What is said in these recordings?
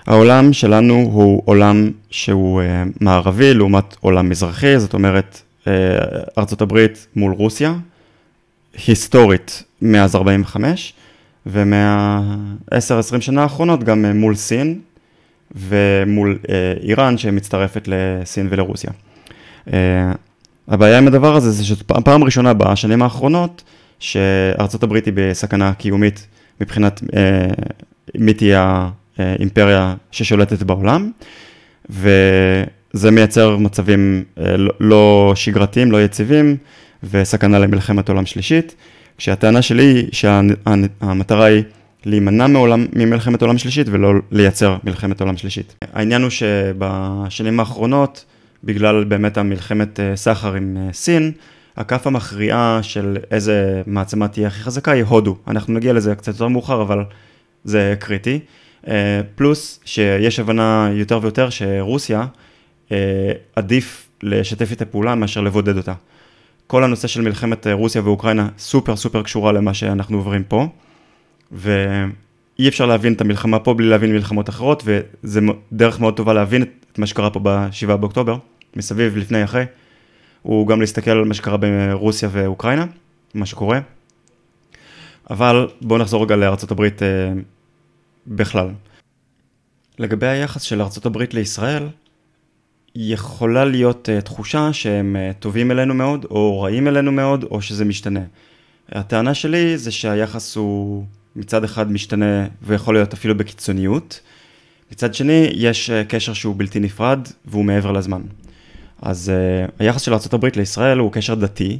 העולם שלנו הוא עולם שהוא מערבי לעומת עולם מזרחי, זאת אומרת ארצות הברית מול רוסיה, היסטורית מאז 45, ומה-10-20 שנה האחרונות גם מול סין, ומול איראן שמצטרפת לסין ולרוסיה. הבעיה עם הדבר הזה זה שפעם ראשונה בשנים האחרונות, שארצות הברית היא בסכנה קיומית מבחינת מי תהיה האימפריה ששולטת בעולם, וזה מייצר מצבים לא שגרתיים, לא יציבים, וסכנה למלחמת עולם שלישית, כשהטענה שלי היא שהמטרה היא להימנע ממלחמת עולם שלישית ולא לייצר מלחמת עולם שלישית. העניין הוא שבשנים האחרונות, בגלל באמת המלחמת סחר עם סין, הכף המכריעה של איזה מעצמה תהיה הכי חזקה היא הודו. אנחנו נגיע לזה קצת יותר מאוחר, אבל זה קריטי. פלוס שיש הבנה יותר ויותר שרוסיה עדיף לשתף את הפעולה מאשר לבודד אותה. כל הנושא של מלחמת רוסיה ואוקראינה סופר סופר קשורה למה שאנחנו עוברים פה, ואי אפשר להבין את המלחמה פה בלי להבין מלחמות אחרות, וזה דרך מאוד טובה להבין את מה שקרה פה ב-7 באוקטובר, מסביב, לפני, אחרי. הוא גם להסתכל על מה שקרה ברוסיה ואוקראינה, מה שקורה. אבל בואו נחזור רגע לארצות הברית בכלל. לגבי היחס של ארצות הברית לישראל, יכולה להיות תחושה שהם טובים אלינו מאוד, או רעים אלינו מאוד, או שזה משתנה. הטענה שלי זה שהיחס הוא מצד אחד משתנה, ויכול להיות אפילו בקיצוניות. מצד שני, יש קשר שהוא בלתי נפרד, והוא מעבר לזמן. אז היחס של ארצות הברית לישראל הוא קשר דתי,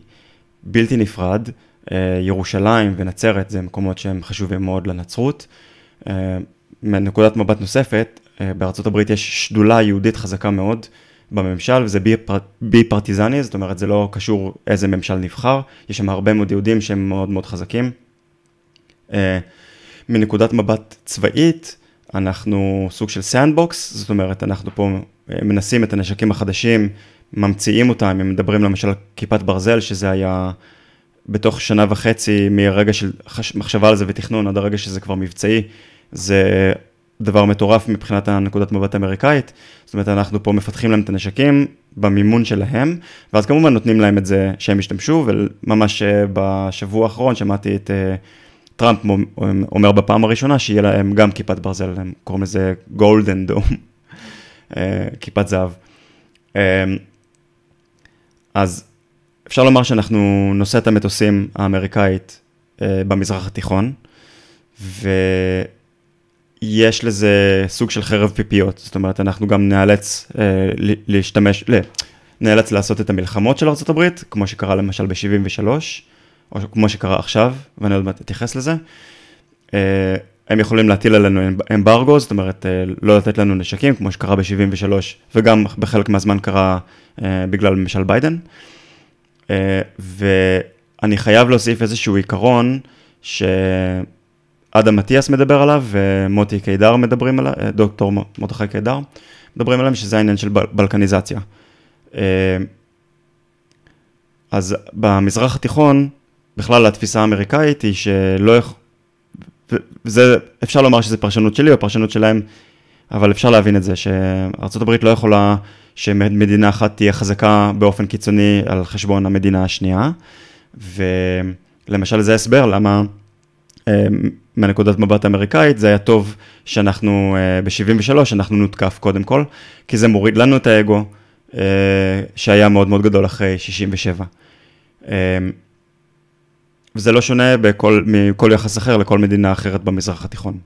בלתי נפרד. ירושלים ונצרת זה מקומות שהם חשובים מאוד לנצרות. מנקודת מבט נוספת, בארצות הברית יש שדולה יהודית חזקה מאוד בממשל, וזה בי פרטיזני, זאת אומרת, זה לא קשור איזה ממשל נבחר, יש שם הרבה מאוד יהודים שהם מאוד מאוד חזקים. מנקודת מבט צבאית, אנחנו סוג של סנדבוקס, זאת אומרת, אנחנו פה מנסים את הנשקים החדשים, ממציאים אותם, הם מדברים למשל על כיפת ברזל, שזה היה בתוך 1.5 שנה מרגע של מחשבה על זה ותכנון, עד הרגע שזה כבר מבצעי, זה דבר מטורף מבחינת הנקודת מבט האמריקאית, זאת אומרת, אנחנו פה מפתחים להם את הנשקים במימון שלהם, ואז כמובן נותנים להם את זה שהם ישתמשו, וממש בשבוע האחרון שמעתי את טראמפ אומר בפעם הראשונה שיהיה להם גם כיפת ברזל, הם קוראים לזה גולדן דום, כיפת זהב. אז אפשר לומר שאנחנו נושא את המטוסים האמריקאית במזרח התיכון, ויש לזה סוג של חרב פיפיות, זאת אומרת, אנחנו גם נאלץ לעשות את המלחמות של ארצות הברית, כמו שקרה למשל ב-73, או כמו שקרה עכשיו, ואני עוד מעט אתייחס לזה. הם יכולים להטיל עלינו אמברגו, זאת אומרת, לא לתת לנו נשקים, כמו שקרה ב-73, וגם בחלק מהזמן קרה בגלל ממשל ביידן. ואני חייב להוסיף איזשהו עיקרון שאדם מתיאס מדבר עליו, ומוטי קידר מדברים עליו, דוקטור מרדכי קידר, מדברים עליו, שזה העניין של בלקניזציה. אז במזרח התיכון, בכלל התפיסה האמריקאית היא שלא, וזה, אפשר לומר שזה פרשנות שלי או פרשנות שלהם, אבל אפשר להבין את זה, שארצות הברית לא יכולה שמדינה אחת תהיה חזקה באופן קיצוני על חשבון המדינה השנייה, ולמשל זה הסבר למה מנקודת מבט אמריקאית זה היה טוב שאנחנו ב-73 אנחנו נותקף קודם כל, כי זה מוריד לנו את האגו שהיה מאוד מאוד גדול אחרי 67. וזה לא שונה מכל יחס אחר לכל מדינה אחרת במזרח התיכון.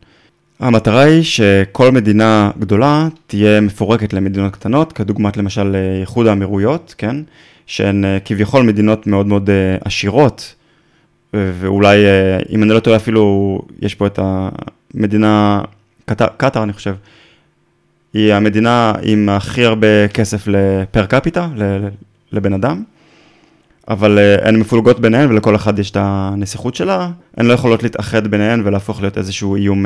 המטרה היא שכל מדינה גדולה תהיה מפורקת למדינות קטנות, כדוגמת למשל איחוד האמירויות, כן? שהן כביכול מדינות מאוד מאוד עשירות, ואולי, אם אני לא טועה אפילו, יש פה את המדינה, קטר אני חושב, היא המדינה עם הכי הרבה כסף לפר קפיטה, לבן אדם, אבל הן מפולגות ביניהן ולכל אחד יש את הנסיכות שלה, הן לא יכולות להתאחד ביניהן ולהפוך להיות איזשהו איום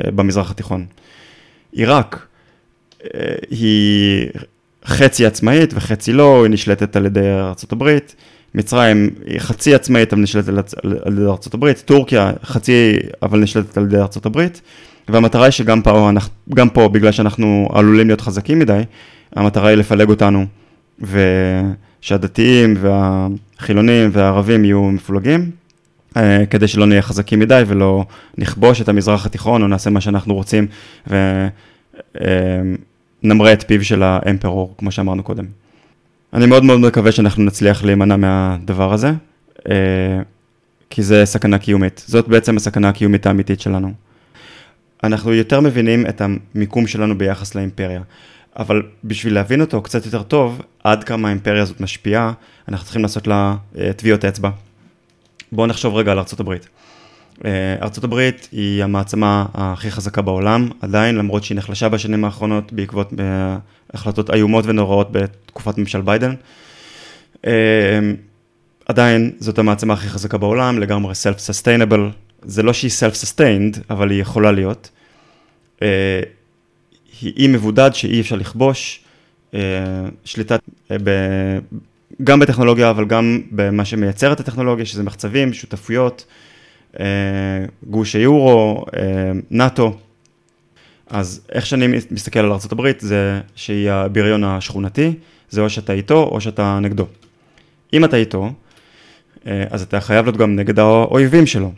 במזרח התיכון. עיראק היא חצי עצמאית וחצי לא, היא נשלטת על ידי ארצות הברית, מצרים היא חצי עצמאית אבל נשלטת על ידי ארצות הברית, טורקיה חצי אבל נשלטת על ידי ארצות הברית, והמטרה היא גם פה, בגלל שאנחנו עלולים להיות חזקים מדי, המטרה היא לפלג אותנו, ושהדתיים והחילונים והערבים יהיו מפולגים, כדי שלא נהיה חזקים מדי ולא נכבוש את המזרח התיכון, או נעשה מה שאנחנו רוצים, ונמרה את פיו של האמפרור, כמו שאמרנו קודם. אני מאוד מאוד מקווה שאנחנו נצליח להימנע מהדבר הזה, כי זה סכנה קיומית. זאת בעצם הסכנה הקיומית האמיתית שלנו. אנחנו יותר מבינים את המיקום שלנו ביחס לאימפריה, אבל בשביל להבין אותו קצת יותר טוב, עד כמה האימפריה הזאת משפיעה, אנחנו צריכים לעשות לה טביעות אצבע. בואו נחשוב רגע על ארצות הברית. ארצות הברית היא המעצמה הכי חזקה בעולם, עדיין, למרות שהיא נחלשה בשנים האחרונות, בעקבות החלטות איומות ונוראות בתקופת ממשל ביידן. עדיין זאת המעצמה הכי חזקה בעולם, לגמרי self-sustainable. זה לא שהיא self-sustained, אבל היא יכולה להיות. היא מבודד שאי אפשר לכבוש, שליטה גם בטכנולוגיה, אבל גם במה שמייצר את הטכנולוגיה, שזה מחצבים, שותפויות, גוש היורו, נאטו. אז איך שאני מסתכל על ארצות הברית, זה שהיא הבריון השכונתי, זה או שאתה איתו או שאתה נגדו. אם אתה איתו, אז אתה חייב להיות גם נגד האויבים שלו.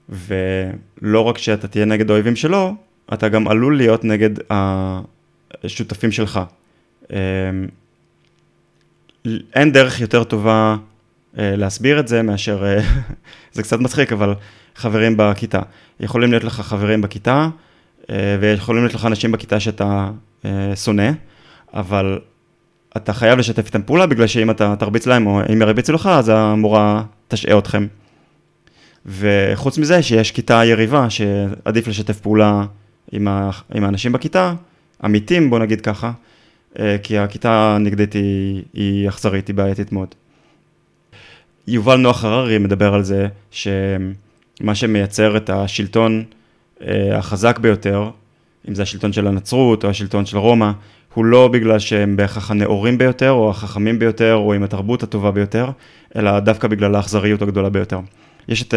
ולא רק שאתה תהיה נגד האויבים שלו, אתה גם עלול להיות נגד השותפים שלך. אין דרך יותר טובה להסביר את זה מאשר, זה קצת מצחיק, אבל חברים בכיתה. יכולים להיות לך חברים בכיתה, ויכולים להיות לך אנשים בכיתה שאתה שונא, אבל אתה חייב לשתף איתם פעולה, בגלל שאם אתה תרביץ להם, או אם ירביצו לך, אז המורה תשעה אתכם. וחוץ מזה, שיש כיתה יריבה, שעדיף לשתף פעולה עם האנשים בכיתה, עמיתים, בוא נגיד ככה, כי הכיתה הנגדית היא אכזרית, היא בעייתית מאוד. יובל נוח הררי מדבר על זה, שמה שמייצר את השלטון החזק ביותר, אם זה השלטון של הנצרות או השלטון של רומא, הוא לא בגלל שהם בהכרח הנאורים ביותר, או החכמים ביותר, או עם התרבות הטובה ביותר, אלא דווקא בגלל האכזריות הגדולה ביותר. יש את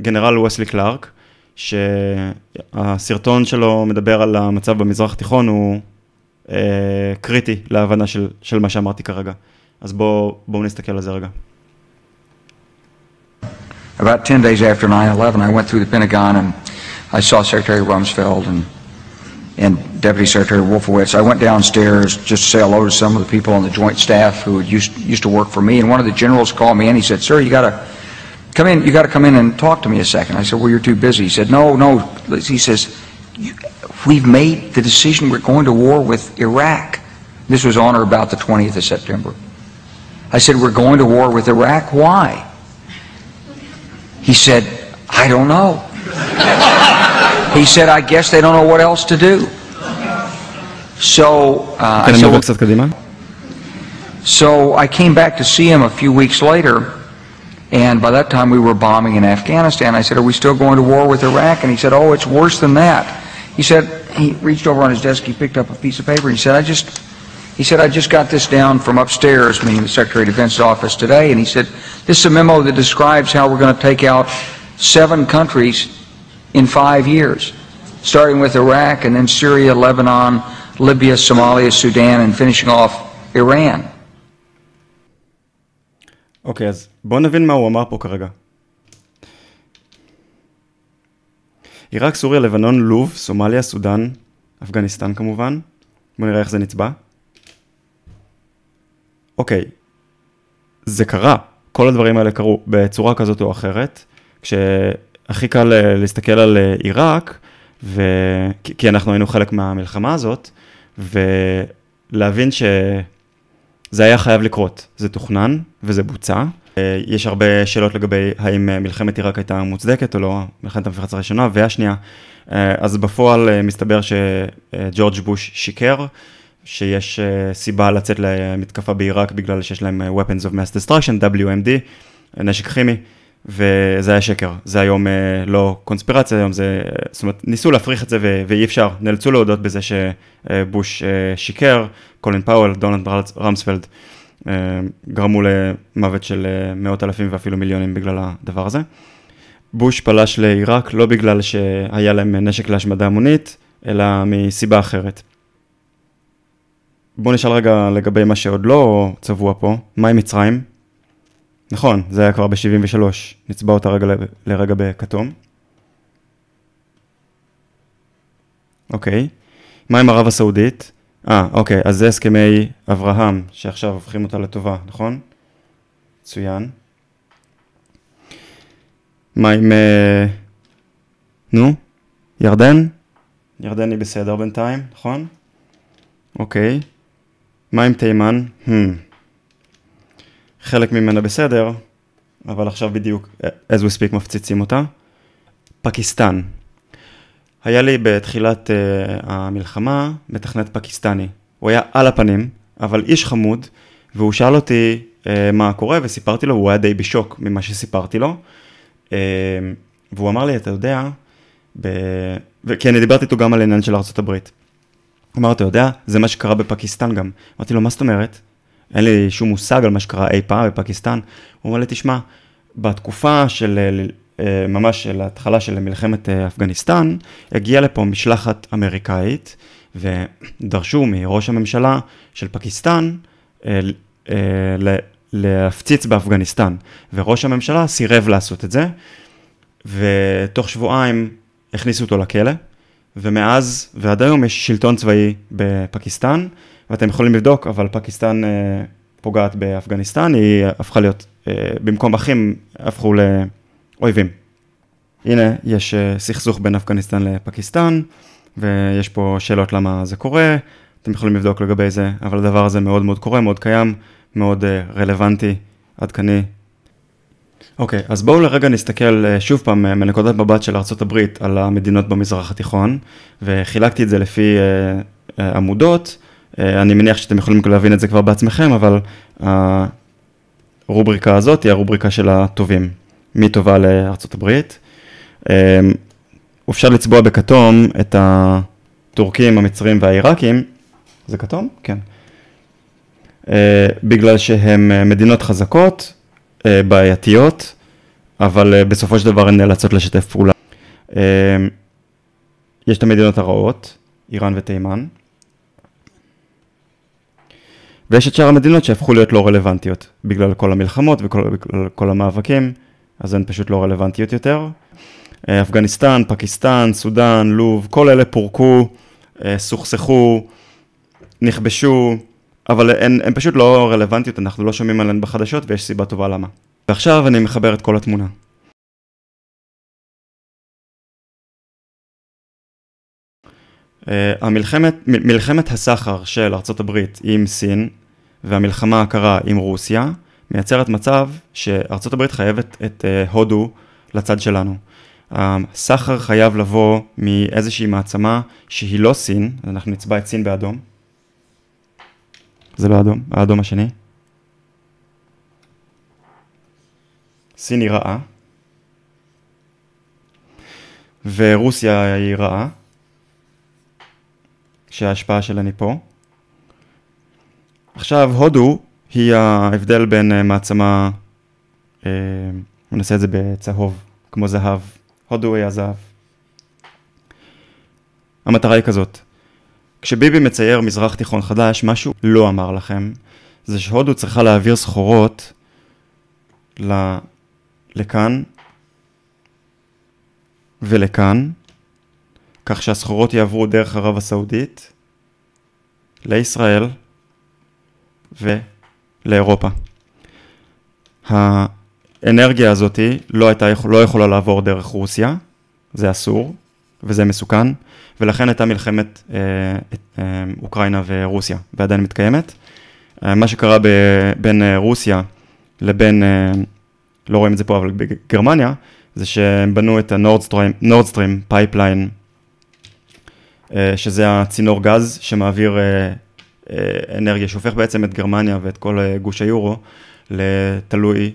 גנרל וסלי קלארק, שהסרטון שלו מדבר על המצב במזרח התיכון, הוא קריטי להבנה של מה שאמרתי כרגע. אז בואו נסתכל על זה רגע. About 10 days after 9/11, I went through the Pentagon and I saw Secretary Rumsfeld and Deputy Secretary Wolfowitz. I went downstairs just to say hello to some of the people on the joint staff who used to work for me, and one of the generals called me and he said, "Sir, you got to come in and talk to me a second." I said, "Well, you're too busy." He said, "No." He says, "We've made the decision. We're going to war with Iraq." This was on or about the 20th of September. I said, "We're going to war with Iraq. Why?" He said, "I don't know." He said, "I guess they don't know what else to do." So I came back to see him a few weeks later, and by that time we were bombing in Afghanistan. I said, "Are we still going to war with Iraq?" And he said, "Oh, it's worse than that." He said, he reached over on his desk, he picked up a piece of paper, and he said, "I just got this down from upstairs," meaning the Secretary of Defense's office today, and he said, "This is a memo that describes how we're going to take out 7 countries in 5 years, starting with Iraq and then Syria, Lebanon, Libya, Somalia, Sudan, and finishing off Iran." אוקיי, אז בואו נבין מה הוא אמר פה כרגע. עיראק, סוריה, לבנון, לוב, סומליה, סודן, אפגניסטן כמובן. בואו נראה איך זה נצבע. אוקיי, זה קרה. כל הדברים האלה קרו בצורה כזאת או אחרת. כשהכי קל להסתכל על עיראק, כי אנחנו היינו חלק מהמלחמה הזאת, ולהבין שזה היה חייב לקרות. זה תוכנן וזה בוצע. יש הרבה שאלות לגבי האם מלחמת עיראק הייתה מוצדקת או לא, מלחמת המפרץ הראשונה והשנייה. אז בפועל מסתבר שג'ורג' בוש שיקר, שיש סיבה לצאת למתקפה בעיראק בגלל שיש להם Weapons of Mass Destruction, WMD, נשק כימי, וזה היה שקר. זה היום לא קונספירציה, היום זה, זאת אומרת, ניסו להפריך את זה ואי אפשר, נאלצו להודות בזה שבוש שיקר, קולין פאוול, דונלד רמספלד, גרמו למוות של מאות אלפים ואפילו מיליונים בגלל הדבר הזה. בוש פלש לעיראק לא בגלל שהיה להם נשק להשמדה המונית, אלא מסיבה אחרת. בואו נשאל רגע לגבי מה שעוד לא צבוע פה, מה עם מצרים? נכון, זה היה כבר ב-73, נצבע אותה לרגע בכתום. אוקיי, מה עם ערב הסעודית? אוקיי, אז זה הסכמי אברהם, שעכשיו הופכים אותה לטובה, נכון? מצוין. מה עם... ירדן? ירדן היא בסדר בינתיים, נכון? אוקיי. מה עם תימן? חלק ממנה בסדר, אבל עכשיו בדיוק, as we speak, מפציצים אותה. פקיסטן. היה לי בתחילת המלחמה מתכנת פקיסטני. הוא היה על הפנים, אבל איש חמוד, והוא שאל אותי מה קורה, וסיפרתי לו, הוא היה די בשוק ממה שסיפרתי לו. והוא אמר לי, אתה יודע, כי אני דיברתי איתו גם על עניין של ארצות הברית. הוא אמר, אתה יודע, זה מה שקרה בפקיסטן גם. אמרתי לו, מה זאת אומרת? אין לי שום מושג על מה שקרה אי פעם בפקיסטן. הוא אומר לי, תשמע, בתקופה של ממש של ההתחלה של מלחמת אפגניסטן, הגיעה לפה משלחת אמריקאית, ודרשו מראש הממשלה של פקיסטן להפציץ באפגניסטן. וראש הממשלה סירב לעשות את זה, ותוך שבועיים הכניסו אותו לכלא, ומאז ועד היום יש שלטון צבאי בפקיסטן, ואתם יכולים לבדוק, אבל פקיסטן פוגעת באפגניסטן, היא הפכה להיות, במקום אחים, הפכו לאויבים. הנה, יש סכסוך בין אפגניסטן לפקיסטן, ויש פה שאלות למה זה קורה, אתם יכולים לבדוק לגבי זה, אבל הדבר הזה מאוד מאוד קורה, מאוד קיים, מאוד רלוונטי, עדכני. אוקיי, אז בואו לרגע נסתכל שוב פעם מנקודת מבט של ארצות הברית על המדינות במזרח התיכון, וחילקתי את זה לפי עמודות, אני מניח שאתם יכולים להבין את זה כבר בעצמכם, אבל הרובריקה הזאת היא הרובריקה של הטובים, מי טובה לארצות הברית. אפשר לצבוע בכתום את הטורקים, המצרים והעיראקים, זה כתום? כן. בגלל שהן מדינות חזקות, בעייתיות, אבל בסופו של דבר הן נאלצות לשתף פעולה. יש את המדינות הרעות, איראן ותימן, ויש את שאר המדינות שהפכו להיות לא רלוונטיות, בגלל כל המלחמות וכל המאבקים, אז הן פשוט לא רלוונטיות יותר. אפגניסטן, פקיסטן, סודן, לוב, כל אלה פורקו, סוכסכו, נכבשו, אבל הן פשוט לא רלוונטיות, אנחנו לא שומעים עליהן בחדשות, ויש סיבה טובה למה. ועכשיו אני מחבר את כל התמונה. מלחמת הסחר של ארצות הברית עם סין, והמלחמה הקרה עם רוסיה, מייצרת מצב שארצות הברית חייבת את הודו לצד שלנו. הסחר חייב לבוא מאיזושהי מעצמה שהיא לא סין, אז אנחנו נצבע את סין באדום. זה לא אדום, האדום השני. סין היא רעה, ורוסיה היא רעה, שההשפעה שלני פה. עכשיו, הודו היא ההבדל בין מעצמה, נעשה את זה בצהוב, כמו זהב. הודו היא הזהב. המטרה היא כזאת. כשביבי מצייר מזרח תיכון חדש, משהו לא אמר לכם, זה שהודו צריכה להעביר סחורות לכאן ולכאן, כך שהסחורות יעברו דרך ערב הסעודית, לישראל ולאירופה. האנרגיה הזאת לא יכולה לעבור דרך רוסיה, זה אסור וזה מסוכן, ולכן הייתה מלחמת אוקראינה ורוסיה, ועדיין מתקיימת. מה שקרה בין רוסיה לבין, לא רואים את זה פה, אבל בגרמניה, זה שהם בנו את הנורדסטרים פייפליין, שזה הצינור גז שמעביר אנרגיה, שהופך בעצם את גרמניה ואת כל גוש היורו לתלוי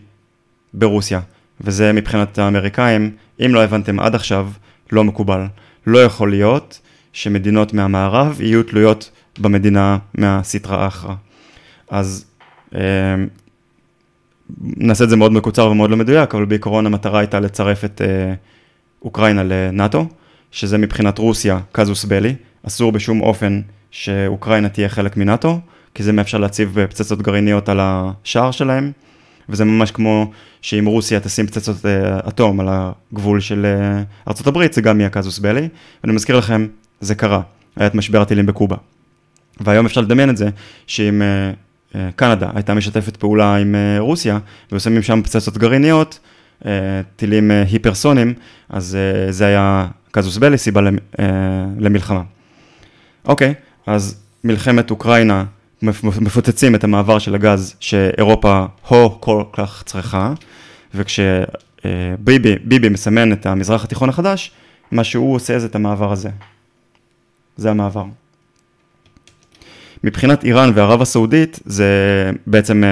ברוסיה. וזה מבחינת האמריקאים, אם לא הבנתם עד עכשיו, לא מקובל. לא יכול להיות שמדינות מהמערב יהיו תלויות במדינה מהסטרה האחרה. אז נעשה את זה מאוד מקוצר ומאוד לא מדויק, אבל בעיקרון המטרה הייתה לצרף את אוקראינה לנאטו, שזה מבחינת רוסיה קזוס בלי, אסור בשום אופן שאוקראינה תהיה חלק מנאטו, כי זה מאפשר להציב פצצות גרעיניות על השער שלהם, וזה ממש כמו שאם רוסיה תשים פצצות אטום על הגבול של ארצות הברית, זה גם יהיה קזוס בלי, ואני מזכיר לכם, זה קרה, היה את משבר הטילים בקובה. והיום אפשר לדמיין את זה, שאם קנדה הייתה משתפת פעולה עם רוסיה, ועושים שם פצצות גרעיניות, טילים היפרסונים, אז זה היה קזוס בלי, סיבה למלחמה. אוקיי, אז מלחמת אוקראינה, מפוצצים את המעבר של הגז שאירופה כל כך צריכה, וכשביבי מסמן את המזרח התיכון החדש, מה שהוא עושה זה את המעבר הזה. זה המעבר. מבחינת איראן וערב הסעודית, זה בעצם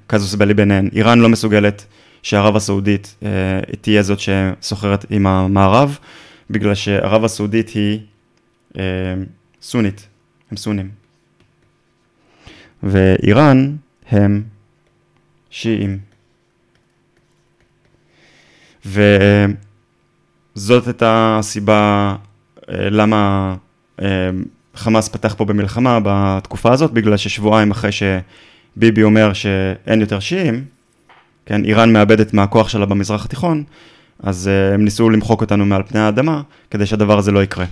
קזוס בלי ביניהן. איראן לא מסוגלת שערב הסעודית תהיה זאת שסוחרת עם המערב, בגלל שערב הסעודית היא סונית, הם סונים. ואיראן הם שיעים. וזאת הייתה הסיבה למה חמאס פתח פה במלחמה בתקופה הזאת, בגלל ששבועיים אחרי שביבי אומר שאין יותר שיעים, כן, איראן מאבדת מהכוח שלה במזרח התיכון, אז הם ניסו למחוק אותנו מעל פני האדמה, כדי שהדבר הזה לא יקרה.